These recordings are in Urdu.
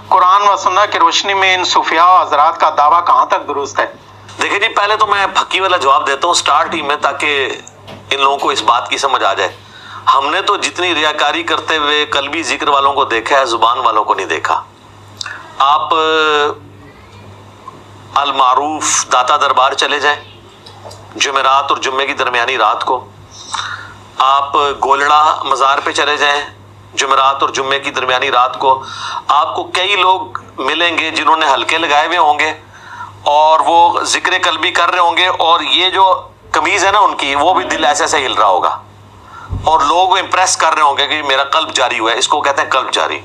قرآن و سنت کی روشنی میں ان صوفیاء حضرات کا دعویٰ کہاں تک درست ہے؟ دیکھیں جی، پہلے تو میں پھکی والا جواب دیتا ہوں سٹارٹ ہی میں، تاکہ ان لوگوں کو اس بات کی سمجھ آ جائے۔ ہم نے تو جتنی ریاکاری کرتے ہوئے قلبی ذکر والوں کو دیکھا ہے، زبان والوں کو نہیں دیکھا۔ آپ المعروف داتا دربار چلے جائیں جمعرات اور جمعے کی درمیانی رات کو، آپ گولڑا مزار پہ چلے جائیں جمعرات اور جمعے کی درمیانی رات کو، آپ کو کئی لوگ ملیں گے جنہوں نے حلقے لگائے ہوئے ہوں گے اور وہ ذکر قلبی کر رہے ہوں گے، اور یہ جو قمیض ہے نا ان کی، وہ بھی دل ایسے ایسے ہل رہا ہوگا اور لوگ امپریس کر رہے ہوں گے کہ میرا قلب جاری ہوا ہے۔ اس کو کہتے ہیں قلب جاری۔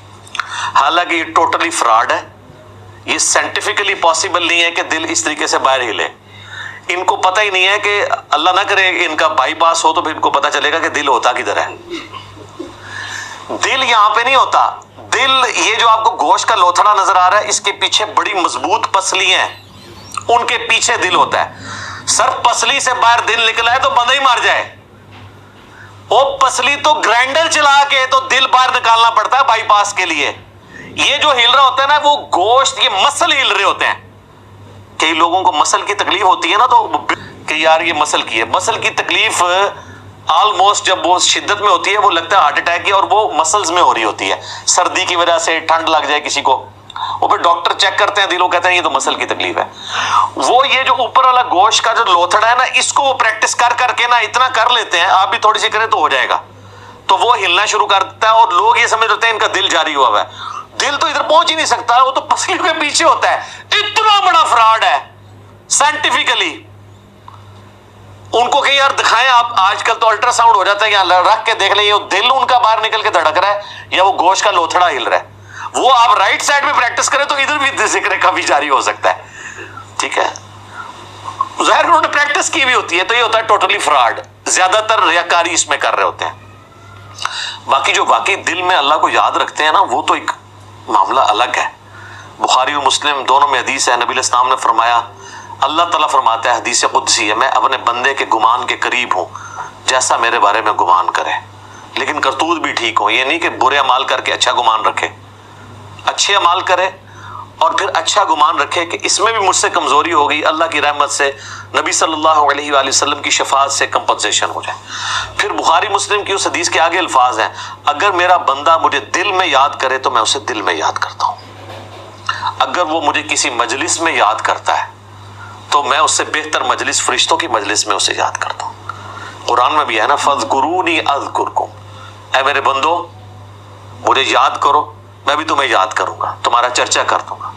حالانکہ یہ ٹوٹلی فراڈ ہے، یہ سائنٹیفکلی پاسبل نہیں ہے کہ دل اس طریقے سے باہر ہلے۔ ان کو پتہ ہی نہیں ہے کہ اللہ نہ کرے ان کا بائی پاس ہو تو پھر ان کو پتہ چلے گا کہ دل ہوتا کدھر ہے۔ دل یہاں پہ نہیں ہوتا۔ دل یہ جو آپ کو گوشت کا لوتھڑا نظر آ رہا ہے، اس کے پیچھے بڑی مضبوط پسلی ہیں، ان کے پیچھے دل ہوتا ہے۔ سر پسلی سے باہر دل نکلا ہے تو بندہ ہی مار جائے۔ وہ پسلی تو گرائنڈر چلا کے تو دل باہر نکالنا پڑتا ہے بائی پاس کے لیے۔ یہ جو ہل رہا ہوتا ہے نا، وہ گوشت، یہ مسل ہل رہے ہوتے ہیں۔ کئی لوگوں کو مسل کی تکلیف ہوتی ہے نا، تو کہ یار یہ مسل کی ہے۔ مسل کی تکلیف آلموسٹ جب وہ شدت میں ہوتی ہے، وہ لگتا ہے ہارٹ اٹیک کی، اور وہ مسلز میں ہو رہی ہوتی ہے، سردی کی وجہ سے ٹھنڈ لگ جائے کسی کو، وہ پھر ڈاکٹر چیک کرتے ہیں دل، وہ کہتے ہیں یہ تو مسل کی تکلیف ہے۔ وہ یہ جو اوپر والا گوشت کا جو لوتھڑا ہے نا، اس کو وہ پریکٹس کر کر کے نا اتنا کر لیتے ہیں، آپ بھی تھوڑی سی کریں تو ہو جائے گا، تو وہ ہلنا شروع کرتا ہے، اور لوگ یہ سمجھ لیتے ہیں ان کا دل جاری ہوا ہوا ہے۔ دل تو ادھر پہنچ ہی نہیں سکتا، وہ تو پسلی کے پیچھے ہوتا ہے۔ اتنا بڑا فراڈ ہے سائنٹیفکلی۔ ان کو کہ یار دکھائیں آپ، آج کل تو الٹرا ساؤنڈ ہو جاتا ہے، یہاں رکھ کے دیکھ لیں یہ دل ان کا باہر نکل کے دھڑک رہا ہے یا وہ گوشت کا لوتھڑا ہل رہا ہے۔ وہ آپ رائٹ سائڈ میں پریکٹس کریں تو ادھر بھی ذکر کافی جاری ہو سکتا ہے، ٹھیک ہے۔ ظاہر انہوں نے پریکٹس کی بھی ہوتی ہے، تو یہ ہوتا ہے ٹوٹلی فراڈ۔ زیادہ تر ریاکاری اس میں کر رہے ہوتے ہیں۔ باقی جو واقعی دل میں اللہ کو یاد رکھتے ہیں نا، وہ تو ایک معاملہ الگ ہے۔ بخاری و مسلم دونوں میں حدیث ہے، نبی علیہ السلام نے فرمایا، اللہ تعالیٰ فرماتا ہے، حدیث قدسی ہے، میں اپنے بندے کے گمان کے قریب ہوں جیسا میرے بارے میں گمان کرے، لیکن کرتوت بھی ٹھیک ہو۔ یہ نہیں کہ برے اعمال کر کے اچھا گمان رکھے، اچھے اعمال کرے اور پھر اچھا گمان رکھے کہ اس میں بھی مجھ سے کمزوری ہو گئی، اللہ کی رحمت سے، نبی صلی اللہ علیہ وآلہ وسلم کی شفاعت سے کمپنسیشن ہو جائے۔ پھر بخاری مسلم کی اس حدیث کے آگے الفاظ ہیں، اگر میرا بندہ مجھے دل میں یاد کرے تو میں اسے دل میں یاد کرتا ہوں، اگر وہ مجھے کسی مجلس میں یاد کرتا ہے تو میں اس سے بہتر مجلس، فرشتوں کی مجلس میں اسے یاد کرتا ہوں۔ قرآن میں بھی ہے نا، فاذکرونی اذکرکم، اے میرے بندو مجھے یاد کرو، میں بھی تمہیں یاد کروں گا، تمہارا چرچا کر دوں گا۔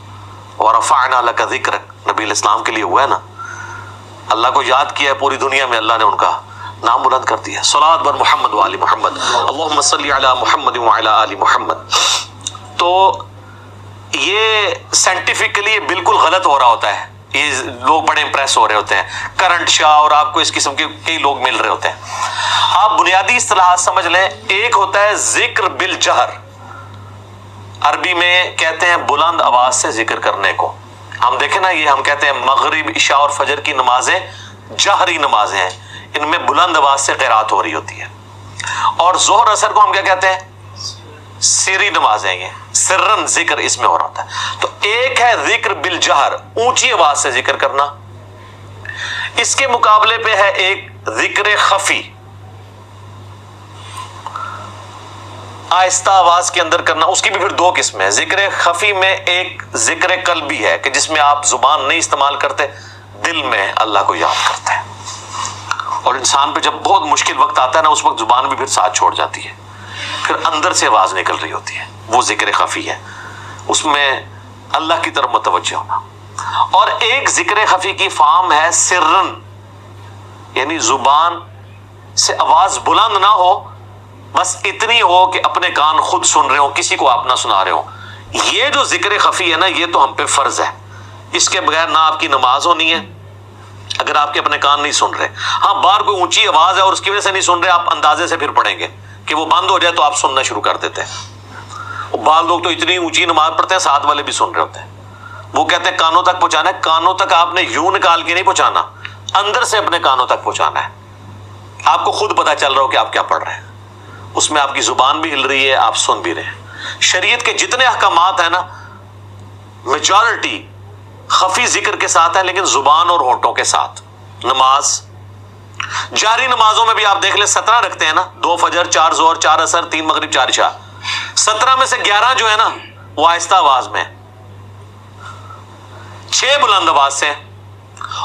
ورفعنا لک ذکرک، نبی علیہ السلام کے لیے ہوا ہے نا، اللہ کو یاد کیا ہے پوری دنیا میں، اللہ نے ان کا نام بلند کر دیا۔ صلوات بر محمد وآل محمد، اللہم صلی علی محمد وعلی آل محمد۔ تو یہ سائنٹیفکلی بالکل غلط ہو رہا ہوتا ہے، یہ لوگ بڑے امپریس ہو رہے ہوتے ہیں، کرنٹ شاہ اور آپ کو اس قسم کے کئی لوگ مل رہے ہوتے ہیں۔ آپ بنیادی اصطلاحات سمجھ لیں، ایک ہوتا ہے ذکر بالجہر، عربی میں کہتے ہیں بلند آواز سے ذکر کرنے کو۔ ہم دیکھیں نا، یہ ہم کہتے ہیں مغرب، عشاء اور فجر کی نمازیں جہری نمازیں ہیں، ان میں بلند آواز سے قرات ہو رہی ہوتی ہے۔ اور ظہر اثر کو ہم کیا کہتے ہیں؟ سری نمازیں، یہ سرن ذکر اس میں ہو رہا ہوتا ہے۔ تو ایک ہے ذکر بالجہر، اونچی آواز سے ذکر کرنا، اس کے مقابلے پہ ہے ایک ذکر خفی، آہستہ آواز کے اندر کرنا۔ اس کی بھی پھر دو قسمیں ہیں۔ ذکر خفی میں ایک ذکر قلبی ہے کہ جس میں آپ زبان نہیں استعمال کرتے، دل میں اللہ کو یاد کرتے ہیں، اور انسان پہ جب بہت مشکل وقت آتا ہے نا، اس وقت زبان بھی پھر ساتھ چھوڑ جاتی ہے، پھر اندر سے آواز نکل رہی ہوتی ہے، وہ ذکر خفی ہے، اس میں اللہ کی طرف متوجہ ہونا۔ اور ایک ذکر خفی کی فارم ہے سرن، یعنی زبان سے آواز بلند نہ ہو، بس اتنی ہو کہ اپنے کان خود سن رہے ہوں، کسی کو آپ نہ سنا رہے ہوں۔ یہ جو ذکر خفی ہے نا، یہ تو ہم پہ فرض ہے، اس کے بغیر نہ آپ کی نماز ہونی ہے اگر آپ کے اپنے کان نہیں سن رہے۔ ہاں، باہر کوئی اونچی آواز ہے اور اس کی وجہ سے نہیں سن رہے، آپ اندازے سے پھر پڑھیں گے کہ وہ بند ہو جائے تو آپ سننا شروع کر دیتے ہیں۔ بعض لوگ تو اتنی اونچی نماز پڑھتے ہیں، ساتھ والے بھی سن رہے ہوتے ہیں، وہ کہتے ہیں کانوں تک پہنچانا ہے۔ کانوں تک آپ نے یوں نکال کے نہیں پہنچانا، اندر سے اپنے کانوں تک پہنچانا ہے، آپ کو خود پتا چل رہا ہو کہ آپ کیا پڑھ رہے ہیں، اس میں آپ کی زبان بھی ہل رہی ہے، آپ سن بھی رہے ہیں۔ شریعت کے جتنے احکامات ہیں نا، میجورٹی خفی ذکر کے ساتھ ہے لیکن زبان اور ہونٹوں کے ساتھ. نماز جاری نمازوں میں بھی آپ دیکھ لیں 17 رکھتے ہیں نا, 2 فجر 4 ظہر 4 عصر 3 مغرب 4 عشاء, 17 میں سے 11 جو ہے نا وہ آہستہ آواز میں, 6 بلند آواز سے,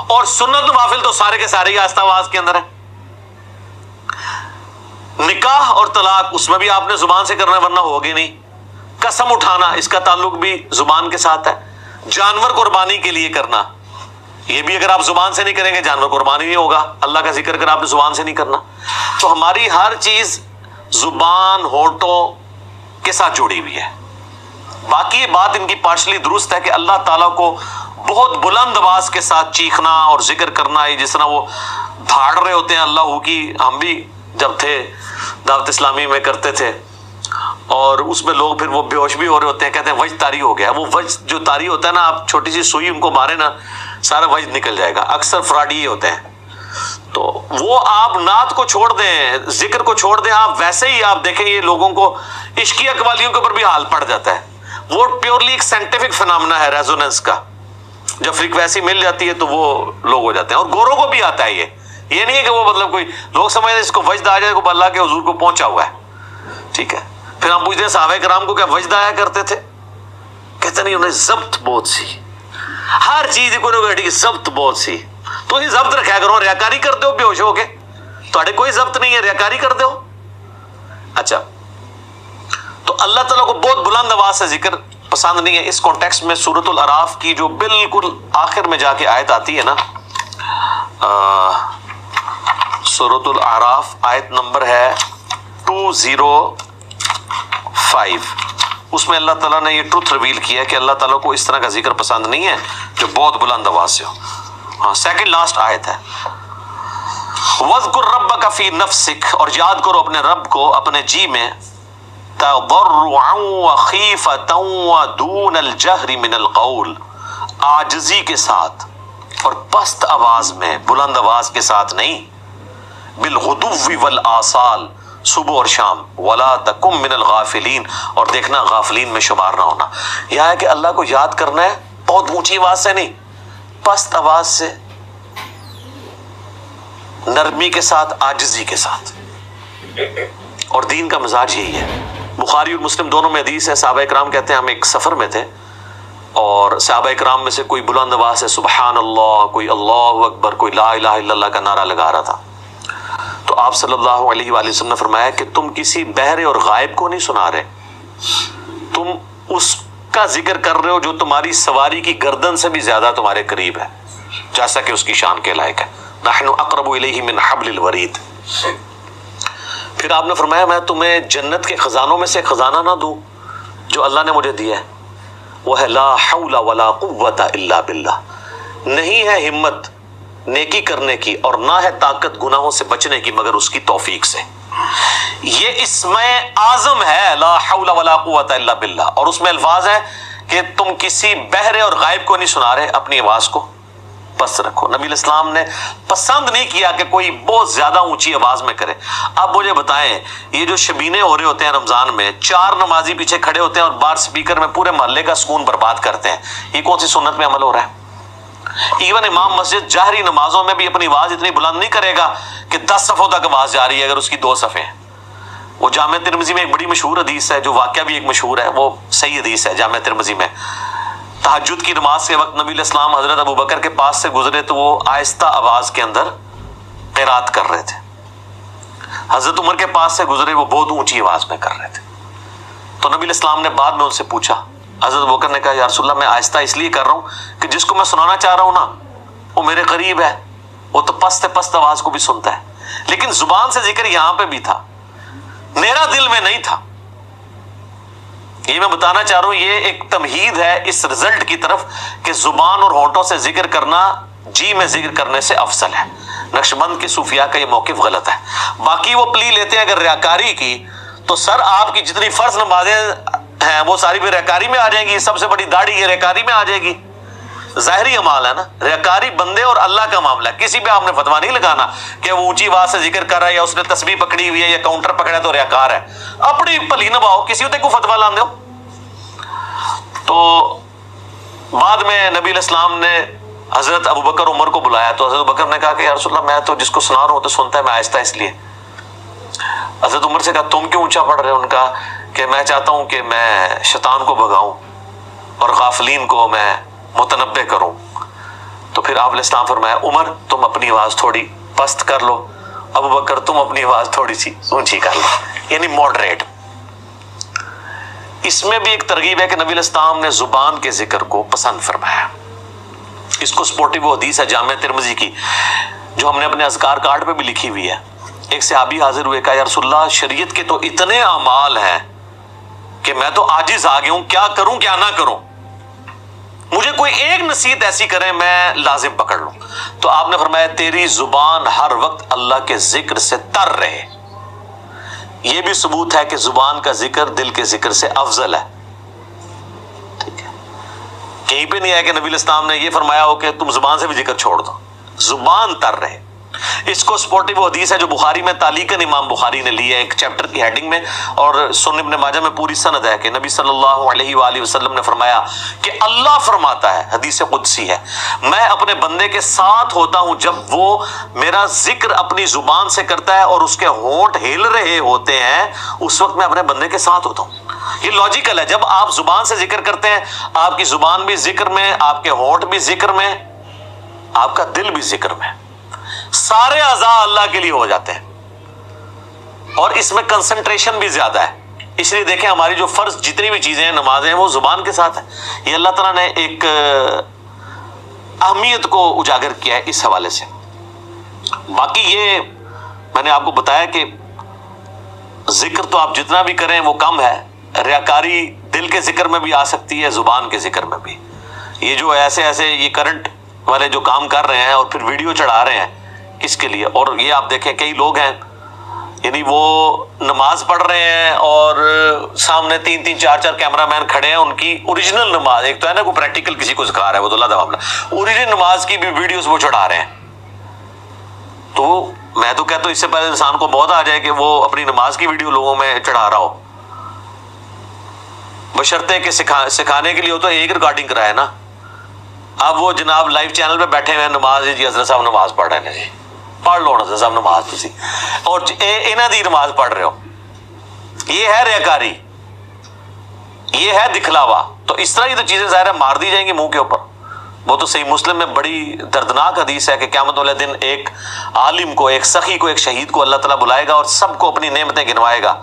اور سنت نوافل تو سارے کے سارے ہی آہستہ آواز کے اندر ہے. نکاح اور طلاق اس میں بھی آپ نے زبان سے کرنا ہے ورنہ ہوگی نہیں. قسم اٹھانا اس کا تعلق بھی زبان کے ساتھ ہے. جانور قربانی کے لیے کرنا, یہ بھی اگر آپ زبان سے نہیں کریں گے جانور قربانی نہیں ہوگا. اللہ کا ذکر اگر آپ نے زبان سے نہیں کرنا, تو ہماری ہر چیز زبان ہونٹوں کے ساتھ جڑی ہوئی ہے. باقی یہ بات ان کی پارشلی درست ہے کہ اللہ تعالیٰ کو بہت بلند آواز کے ساتھ چیخنا اور ذکر کرنا ہے, جس طرح وہ دھاڑ رہے ہوتے ہیں اللہ کی. ہم بھی جب تھے دعوت اسلامی میں کرتے تھے, اور اس میں لوگ پھر وہ بے ہوش بھی ہو رہے ہوتے ہیں, کہتے ہیں وجد طاری ہو گیا. وہ وجد جو طاری ہوتا ہے نا, آپ چھوٹی سی سوئی ان کو مارے نا سارا وجد نکل جائے گا. اکثر فراڈی ہوتے ہیں. تو وہ آپ نعت کو چھوڑ دیں, ذکر کو چھوڑ دیں, آپ ویسے ہی آپ دیکھیں یہ لوگوں کو عشقی اقوالیوں کے اوپر بھی حال پڑ جاتا ہے. وہ پیورلی ایک سائنٹیفک فنامنا ہے ریزوننس کا. جب فریکوینسی مل جاتی ہے تو وہ لوگ ہو جاتے ہیں. اور گوروں کو بھی آتا ہے یہ نہیں ہے کہ وہ مطلب کوئی لوگ سمجھتے ہیں اس کو وجد آ جائے کو اللہ کے حضور کو پہنچا ہوا ہے. ٹھیک ہے, پھر ہم پوچھتے ہیں صحابہ کرام کو کیا وجد آیا کرتے تھے؟ کہتے نہیں, انہیں ضبط بہت سی, ہر چیز کو ضبط بہت سی. تو یہ ضبط رکھا کرو, ریاکاری کرتے ہو بے ہوش ہو کے, تھوڑے کوئی ضبط نہیں ہے, ریاکاری کرتے ہو. اچھا, تو اللہ تعالیٰ کو بہت بلند آواز سے ذکر پسند نہیں ہے. اس کانٹیکسٹ میں سورۃ الاعراف کی جو بالکل آخر میں جا کے آیت آتی ہے نا, سورۃ الاعراف آیت نمبر ہے 205, اس میں اللہ تعالیٰ نے یہ ٹروتھ ریویل کیا ہے کہ اللہ تعالیٰ کو اس طرح کا ذکر پسند نہیں ہے جو بہت بلند آواز سے ہو. ہاں, سیکنڈ لاسٹ آیت ہے, وَاذْكُرْ رَبَّكَ فِي نَفْسِكَ, اور یاد کرو اپنے رب کو اپنے جی میں, تَضَرُّعًا وَخِيفَةً وَدُونَ الْجَهْرِ مِنَ الْقَوْلِ, عاجزی کے ساتھ اور پست آواز میں, بلند آواز کے ساتھ نہیں. بِالْغُدُوِّ وَالْآصَالِ, صبح اور شام. وَلَا تَكُن مِّنَ الْغَافِلِينَ, اور دیکھنا غافلین میں شمار نہ ہونا. یہ ہے کہ اللہ کو یاد کرنا ہے بہت اونچی آواز سے نہیں, پست آواز سے, نرمی کے ساتھ, عاجزی کے ساتھ. اور دین کا مزاج یہی ہے. بخاری اور مسلم دونوں میں حدیث ہے, صحابہ اکرام کہتے ہیں ہم ایک سفر میں تھے, اور صحابہ اکرام میں سے کوئی بلند آواز سے سبحان اللہ, کوئی اللہ اکبر, کوئی لا الہ الا اللہ کا نعرہ لگا رہا تھا. تو آپ صلی اللہ علیہ وآلہ وسلم نے فرمایا کہ تم کسی بہرے اور غائب کو نہیں سنا رہے, تم اس کا ذکر کر رہے ہو جو تمہاری سواری کی گردن سے بھی زیادہ تمہارے قریب ہے, جیسا کہ اس کی شان کے لائق ہے. نحن اقرب الیہ من حبل الورید. پھر آپ نے فرمایا میں تمہیں جنت کے خزانوں میں سے خزانہ نہ دوں جو اللہ نے مجھے دیا ہے, وہ ہے لا حول ولا قوت الا باللہ, نہیں ہے ہمت نیکی کرنے کی اور نہ ہے طاقت گناہوں سے بچنے کی مگر اس کی توفیق سے. یہ اسم اعظم ہے لا حول ولا قوت الا باللہ, اور اس میں الفاظ ہے کہ تم کسی بہرے اور غائب کو نہیں سنا رہے, اپنی آواز کو پس رکھو. نبی الاسلام نے پسند نہیں کیا کہ کوئی بہت زیادہ اونچی آواز میں کرے. اب مجھے بتائیں, یہ جو شبینے ہو رہے ہوتے ہیں رمضان میں, 4 نمازی پیچھے کھڑے ہوتے ہیں اور باہر سپیکر میں پورے محلے کا سکون برباد کرتے ہیں, یہ کون سی سنت میں عمل ہو رہا ہے؟ ایون امام مسجد جہری نمازوں میں بھی اپنی آواز اتنی بلند نہیں کرے گا کہ 10 صفوں تک آواز جا رہی ہے اگر اس کی 2 صفیں ہیں. وہ جامع ترمذی میں ایک بڑی مشہور حدیث ہے, جو واقعہ بھی ایک مشہور ہے, وہ صحیح حدیث ہے. جامع ترمذی میں تہجد کی نماز کے وقت نبی علیہ السلام حضرت ابو بکر کے پاس سے گزرے تو وہ آہستہ آواز کے اندر قرات کر رہے تھے. حضرت عمر کے پاس سے گزرے, وہ بہت اونچی آواز میں کر رہے تھے. تو نبی علیہ السلام نے بعد میں ان سے پوچھا, حضرت ابو بکر نے کہا یا رسول اللہ میں آہستہ اس لیے کر رہا ہوں کہ جس کو میں سنانا چاہ رہا ہوں نا وہ میرے قریب ہے, وہ تو پست آواز کو بھی سنتا ہے. لیکن زبان سے ذکر یہاں پہ بھی تھا, میرا دل میں نہیں تھا. یہ میں بتانا چاہ رہا ہوں, یہ ایک تمہید ہے اس رزلٹ کی طرف کہ زبان اور ہونٹوں سے ذکر کرنا جی میں ذکر کرنے سے افضل ہے. نقشبند کے صوفیاء کا یہ موقف غلط ہے. باقی وہ پلی لیتے ہیں اگر ریاکاری کی, تو سر آپ کی جتنی فرض نمازیں ہیں وہ ساری بھی ریاکاری میں آ جائیں گی. سب سے بڑی داڑھی یہ ریاکاری میں آ جائے گی. ظاہری عمال ہے نا, ریاکاری بندے اور اللہ کا معاملہ ہے. کسی پہ آپ نے فتوا نہیں لگانا کہ وہ اونچی آواز سے ذکر کر رہا ہے یا اس نے تسبیح پکڑی ہوئی ہے یا کاؤنٹر پکڑا ہے تو ریاکار ہے. اپنی پلی نبھاؤ, کسی ہوتے کو فتوا لاندے ہو. تو بعد میں نبی علیہ السلام نے حضرت ابو بکر عمر کو بلایا تو حضرت ابو بکر نے کہا کہ یا رسول اللہ میں تو جس کو سنا رہا ہوں تو سنتا ہے میں آہستہ اس لیے. حضرت عمر سے کہا تم کیوں اونچا پڑھ رہے ہو؟ ان کا کہ میں چاہتا ہوں کہ میں شیطان کو بھگاؤں اور غافلین کو میں متنبہ کروں. تو پھر آپ علیہ السلام فرمایا عمر تم اپنی آواز تھوڑی پست کر لو، ابو بکر تم اپنی آواز تھوڑی سی اونچی کر لو، یعنی ماڈریٹ. اس میں بھی ایک ترغیب ہے کہ نبی علیہ السلام نے زبان کے ذکر کو پسند فرمایا. اس کو سپورٹی وہ حدیث ہے جامع ترمذی کی جو ہم نے اپنے اذکار کارڈ پہ بھی لکھی ہوئی ہے. ایک صحابی حاضر ہوئے، کہا یا رسول اللہ شریعت کے تو اتنے اعمال ہیں کہ میں تو عاجز آ گیا ہوں، کیا کروں کیا نہ کروں، مجھے کوئی ایک نصیحت ایسی کریں میں لازم پکڑ لوں. تو آپ نے فرمایا تیری زبان ہر وقت اللہ کے ذکر سے تر رہے. یہ بھی ثبوت ہے کہ زبان کا ذکر دل کے ذکر سے افضل ہے. ٹھیک ہے، کہیں پہ نہیں ہے کہ نبی علیہ السلام نے یہ فرمایا ہو کہ تم زبان سے بھی ذکر چھوڑ دو، زبان تر رہے. اس کو سپورٹیو حدیث ہے جو بخاری میں تعلیقاً امام بخاری نے لی ہے ایک چیپٹر کی ہیڈنگ میں، اور سنن ابن ماجہ میں پوری سند ہے کہ نبی صلی اللہ علیہ وآلہ وسلم نے فرمایا کہ اللہ فرماتا ہے، حدیث قدسی ہے، میں اپنے بندے کے ساتھ ہوتا ہوں جب وہ میرا ذکر اپنی زبان سے کرتا ہے اور اس کے ہونٹ ہل رہے ہوتے ہیں، اس وقت میں اپنے بندے کے ساتھ ہوتا ہوں. یہ لاجیکل ہے، جب آپ زبان سے ذکر کرتے ہیں آپ کی زبان بھی ذکر میں، آپ کے ہونٹ بھی ذکر میں، آپ کا دل بھی ذکر میں، سارے اعضاء اللہ کے لیے ہو جاتے ہیں. اور اس میں کنسنٹریشن بھی زیادہ ہے. اس لیے دیکھیں ہماری جو فرض جتنی بھی چیزیں ہیں، نمازیں ہیں، وہ زبان کے ساتھ ہے. یہ اللہ تعالیٰ نے ایک اہمیت کو اجاگر کیا ہے اس حوالے سے. باقی یہ میں نے آپ کو بتایا کہ ذکر تو آپ جتنا بھی کریں وہ کم ہے. ریاکاری دل کے ذکر میں بھی آ سکتی ہے، زبان کے ذکر میں بھی. یہ جو ایسے یہ کرنٹ والے جو کام کر رہے ہیں اور پھر ویڈیو چڑھا رہے ہیں کس کے لیے؟ اور یہ آپ دیکھیں کئی لوگ ہیں یعنی وہ نماز پڑھ رہے ہیں اور سامنے 3 4 کیمرہ مین کھڑے ہیں، ان کی اوریجنل نماز، ایک تو ہے نا کوئی پریکٹیکل کسی کو سکھا رہا ہے وہ تو اللہ معاملہ، اوریجنل نماز کی بھی ویڈیوز وہ چڑھا رہے ہیں. تو میں تو کہتا ہوں اس سے پہلے انسان کو بہت آ جائے کہ وہ اپنی نماز کی ویڈیو لوگوں میں چڑھا رہا ہو، بشرطے کہ سکھانے کے لیے ہو تو ایک ریکارڈنگ کرائے نا. اب وہ جناب لائیو چینل پہ بیٹھے ہوئے ہیں، نماز جی حضرت صاحب نماز پڑھ رہے ہیں جی، پڑھ لو حضرت صاحب نماز تسی، اور انہاں دی نماز پڑھ رہے ہو. یہ ہے ریاکاری، یہ ہے دکھلاوا. تو اس طرح کی تو چیزیں ظاہر ہے مار دی جائیں گی منہ کے اوپر. وہ تو صحیح مسلم میں بڑی دردناک حدیث ہے کہ قیامت والے دن ایک عالم کو، ایک سخی کو، ایک شہید کو اللہ تعالیٰ بلائے گا اور سب کو اپنی نعمتیں گنوائے گا.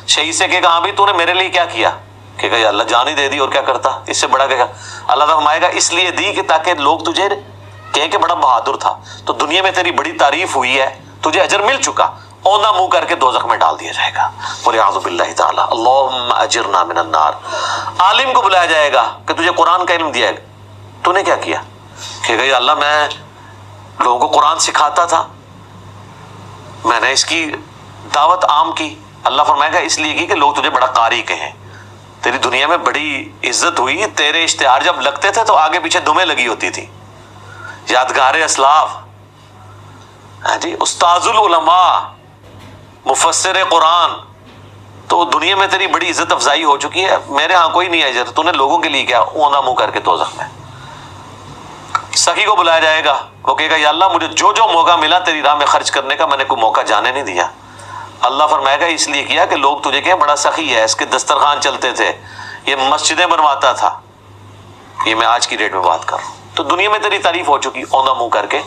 شہید سے کہے گا ہاں بھی تو نے میرے لیے کیا کیا؟ کہ یا اللہ جان ہی دے دی اور کیا کرتا، اس سے بڑا کہے گا. اللہ تعالیٰ فرمائے گا اس لیے دی کہ تاکہ لوگ تجھے کہیں کہ بڑا بہادر تھا، تو دنیا میں تیری بڑی تعریف ہوئی ہے، تجھے اجر مل چکا، اوندھا منہ کر کے دوزخ میں ڈال دیا جائے گا. والعیاذ باللہ تعالی، اللہم اجرنا من النار. عالم کو بلایا جائے گا کہ تجھے قرآن کا علم دیا ہے، تو نے کیا کیا؟ کہ یا اللہ میں لوگوں کو قرآن سکھاتا تھا، میں نے اس کی دعوت عام کی. اللہ فرمائے گا اس لیے کی کہ لوگ تجھے بڑا قاری کہیں، تیری دنیا میں بڑی عزت ہوئی، تیرے اشتہار جب لگتے تھے تو آگے پیچھے دمیں لگی ہوتی تھی. یادگار اسلاف، ہاں جی، استاذ العلماء، مفسر قرآن، تو دنیا میں تیری بڑی عزت افزائی ہو چکی ہے. میرے ہاں کوئی نہیں ہے، تو نے لوگوں کے لیے کیا؟ اوندھا منہ کر کے دوزخ میں. سخی کو بلایا جائے گا، وہ کہے گا یا اللہ مجھے جو موقع ملا تیری راہ میں خرچ کرنے کا میں نے کوئی موقع جانے نہیں دیا. اللہ فرمائے گا اس لیے کیا کہ لوگ تجھے کہیں بڑا سخی ہے، اس کے دسترخوان چلتے تھے، یہ مسجدیں بنواتا تھا. یہ میں آج کی ڈیٹ میں بات کر رہا ہوں. تو دنیا میں تیری تعریف ہو چکی، اوندھا منہ کر کے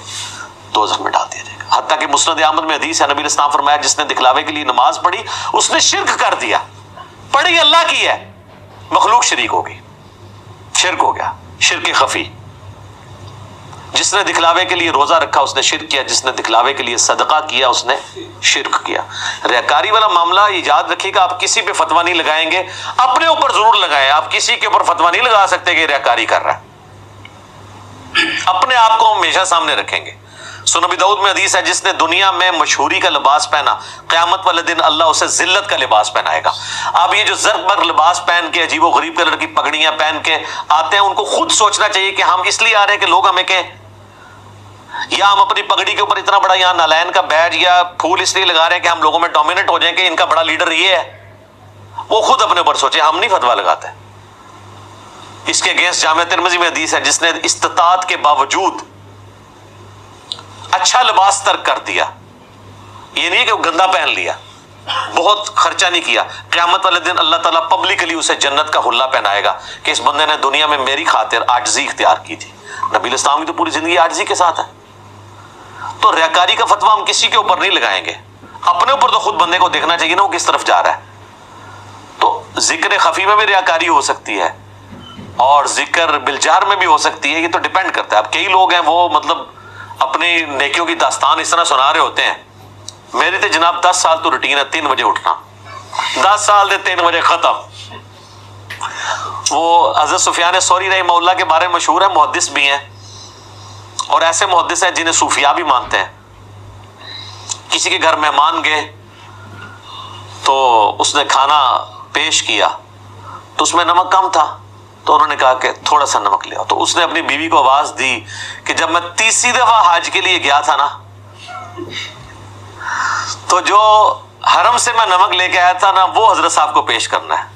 دوزخ میں ڈال دیا جائے گا. حتیٰ کہ مسند احمد میں حدیث ہے، نبی علیہ السلام فرمایا جس نے دکھلاوے کے لیے نماز پڑھی اس نے شرک کر دیا. پڑھی اللہ کی ہے، مخلوق شریک ہوگی، شرک ہو گیا، شرک خفی. جس نے دکھلاوے کے لیے روزہ رکھا اس نے شرک کیا، جس نے دکھلاوے کے لیے صدقہ کیا اس نے شرک کیا. ریاکاری والا معاملہ یاد رکھیے گا، آپ کسی پہ فتویٰ نہیں لگائیں گے، اپنے اوپر ضرور لگائیں. آپ کسی کے اوپر فتویٰ نہیں لگا سکتے کہ ریاکاری کر رہا ہے، اپنے آپ کو ہمیشہ سامنے رکھیں گے. سنن ابی داؤد میں حدیث ہے جس نے دنیا میں مشہوری کا لباس پہنا، قیامت والے دن اللہ اسے ذلت کا لباس پہنائے گا. اب یہ جو زرق برق لباس پہن کے عجیب و غریب کلر کی پگڑیاں پہن کے آتے ہیں، ان کو خود سوچنا چاہیے کہ ہم اس لیے آ رہے ہیں کہ لوگ ہمیں کہیں، یا ہم اپنی پگڑی کے اوپر اتنا بڑا یہاں نالین کا بیج یا پھول اس لیے لگا رہے ہیں کہ ہم لوگوں میں ڈومیننٹ ہو جائیں کہ ان کا بڑا لیڈر یہ ہے. وہ خود اپنے اوپر سوچے، ہم نہیں فتویٰ لگاتے. اس کے اگینسٹ جامعہ ترمذی میں حدیث ہے جس نے استطاعت کے باوجود اچھا لباس ترک کر دیا، یہ نہیں کہ وہ گندا پہن لیا، بہت خرچہ نہیں کیا، قیامت والے دن اللہ تعالیٰ پبلکلی اسے جنت کا حلہ پہنائے گا کہ اس بندے نے دنیا میں میری خاطر عاجزی اختیار کی تھی۔ نبی الاسلام کی تو پوری زندگی عاجزی کے ساتھ ہے۔ تو ریاکاری کا فتویٰ ہم کسی کے اوپر نہیں لگائیں گے، اپنے اوپر تو خود بندے کو دیکھنا چاہیے نا وہ کس طرف جا رہا ہے۔ تو ذکر خفی میں بھی ریاکاری ہو سکتی ہے اور ذکر بالجہر میں بھی ہو سکتی ہے، یہ تو ڈیپینڈ کرتا ہے۔ اب کئی لوگ ہیں وہ مطلب اپنی نیکیوں کی داستان اس طرح سنا رہے ہوتے ہیں، میری تو جناب 10 سال تو روٹین ہے 3 بجے اٹھنا، 10 سال دے 3 بجے ختم۔ وہ حضرت سفیان ثوری رحمہ اللہ کے بارے میں مشہور ہے، محدث بھی ہیں اور ایسے محدث ہیں جنہیں صوفیاء بھی مانتے ہیں۔ کسی کے گھر مہمان گئے تو اس نے کھانا پیش کیا تو اس میں نمک کم تھا، تو انہوں نے کہا کہ تھوڑا سا نمک لے آؤ۔ تو اس نے اپنی بیوی کو آواز دی کہ جب میں 30 دفعہ حج کے لیے گیا تھا نا تو جو حرم سے میں نمک لے کے آیا تھا نا وہ حضرت صاحب کو پیش کرنا ہے۔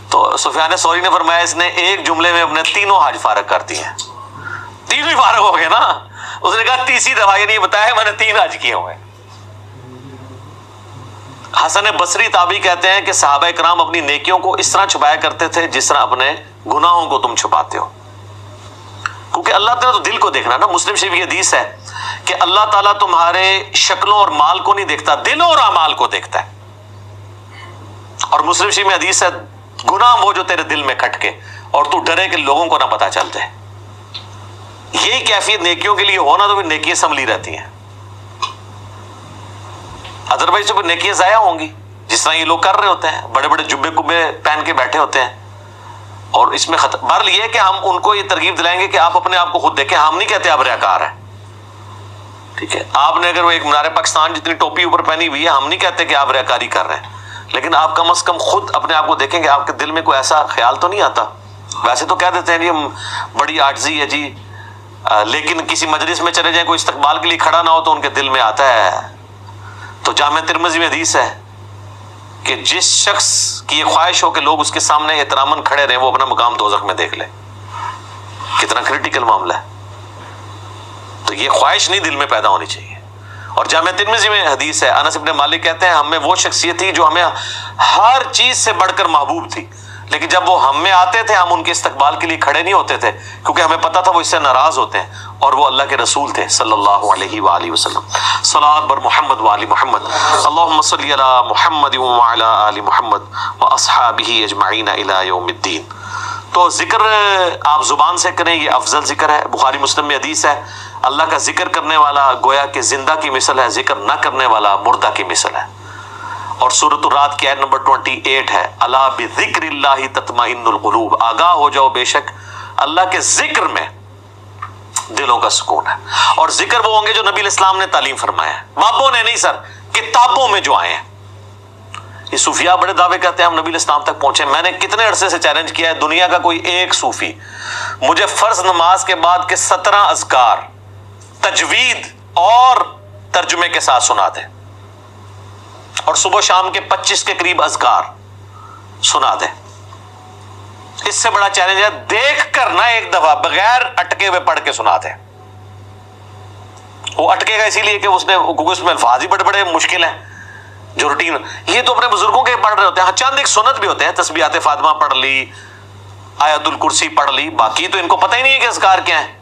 تو سفیان ثوری نے فرمایا اس نے ایک جملے میں اپنے تینوں حج فارغ کر دیے ہیں، تینوں ہی فارغ ہو گئے نا۔ اس نے کہا 30 دفعہ، یہ نہیں بتایا میں نے 3 حج کیے ہوئے۔ حسن بصری تابعی کہتے ہیں کہ صحابہ کرام اپنی نیکیوں کو اس طرح چھپایا کرتے تھے جس طرح اپنے گناہوں کو تم چھپاتے ہو، کیونکہ اللہ تعالیٰ تو دل کو دیکھنا نا۔ مسلم شریف کی حدیث ہے کہ اللہ تعالیٰ تمہارے شکلوں اور مال کو نہیں دیکھتا، دلوں اور اعمال کو دیکھتا ہے۔ اور مسلم شریف میں حدیث ہے گناہ وہ جو تیرے دل میں کھٹکے اور تو ڈرے کہ لوگوں کو نہ پتہ چل جائے۔ یہی کیفیت نیکیوں کے لیے ہونا تو پھر نیکیاں سنبھلی رہتی ہیں، ادروائز تو پھر نیکیاں ضائع ہوں گی، جس طرح یہ لوگ کر رہے ہوتے ہیں، بڑے بڑے جبے کبے پہن کے بیٹھے ہوتے ہیں۔ اور اس میں بہرحال یہ ہے کہ ہم ان کو یہ ترغیب دلائیں گے کہ آپ اپنے آپ کو خود دیکھیں، ہم نہیں کہتے آپ ریاکار ہیں، ٹھیک ہے؟ آپ نے اگر وہ ایک منار پاکستان جتنی ٹوپی اوپر پہنی ہوئی ہے، ہم نہیں کہتے کہ آپ ریاکاری کر رہے ہیں، لیکن آپ کم از کم خود اپنے آپ کو دیکھیں کہ آپ کے دل میں کوئی ایسا خیال تو نہیں آتا۔ ویسے تو کہہ دیتے ہیں جی ہم بڑی عاجزی ہے جی، لیکن کسی مجلس میں چلے جائیں کوئی استقبال کے لیے کھڑا نہ ہو تو ان کے دل میں آتا ہے۔ تو جامع ترمذی میں حدیث ہے کہ جس شخص کی یہ خواہش ہو کہ لوگ اس کے سامنے احتراماً کھڑے رہیں، وہ اپنا مقام دوزخ میں دیکھ لے۔ کتنا کریٹیکل معاملہ ہے، تو یہ خواہش نہیں دل میں پیدا ہونی چاہیے۔ اور جامع ترمذی میں حدیث ہے، انس بن مالک کہتے ہیں ہم میں وہ شخصیت تھی جو ہمیں ہر چیز سے بڑھ کر محبوب تھی، لیکن جب وہ ہم میں آتے تھے ہم ان کے استقبال کے لیے کھڑے نہیں ہوتے تھے، کیونکہ ہمیں پتا تھا وہ اس سے ناراض ہوتے ہیں، اور وہ اللہ کے رسول تھے صلی اللہ علیہ وآلہ وسلم۔ صلاۃ بر محمد وآل محمد، اللہم صلی علی محمد وعلی آل محمد واصحابہ اجمعین الی یوم الدین۔ تو ذکر آپ زبان سے کریں، یہ افضل ذکر ہے۔ بخاری مسلم میں حدیث ہے اللہ کا ذکر کرنے والا گویا کہ زندہ کی مثل ہے، ذکر نہ کرنے والا مردہ کی مثل ہے۔ اور سورۃ الرعد کی آیت نمبر 28 ہے، الا بذکر اللہ تطمئن القلوب، آگاہ ہو جاؤ بے شک اللہ کے ذکر میں دلوں کا سکون ہے۔ اور ذکر وہ ہوں گے جو نبی علیہ السلام نے تعلیم فرمایا ہے، بابوں نے نہیں سر، کتابوں میں جو آئے ہیں۔ یہ صوفیاء بڑے دعوے کرتے ہیں ہم نبی علیہ السلام تک پہنچے۔ میں نے کتنے عرصے سے چیلنج کیا ہے، دنیا کا کوئی ایک صوفی مجھے فرض نماز کے بعد کے 17 اذکار تجوید اور ترجمے کے ساتھ سنا دے، اور صبح و شام کے 25 کے قریب اذکار سنا دے۔ اس سے بڑا چیلنج ہے دیکھ کر نہ ایک دفعہ بغیر اٹکے ہوئے پڑھ کے سنا دے۔ وہ اٹکے گا اسی لیے کہ اس میں الفاظ ہی بڑے بڑے مشکل ہیں جو روٹین، یہ تو اپنے بزرگوں کے پڑھ رہے ہوتے ہیں، ہاں چند ایک سنت بھی ہوتے ہیں، تسبیحات فاطمہ پڑھ لی، آیت الکرسی پڑھ لی، باقی تو ان کو پتہ ہی نہیں ہے کہ اذکار کیا ہے۔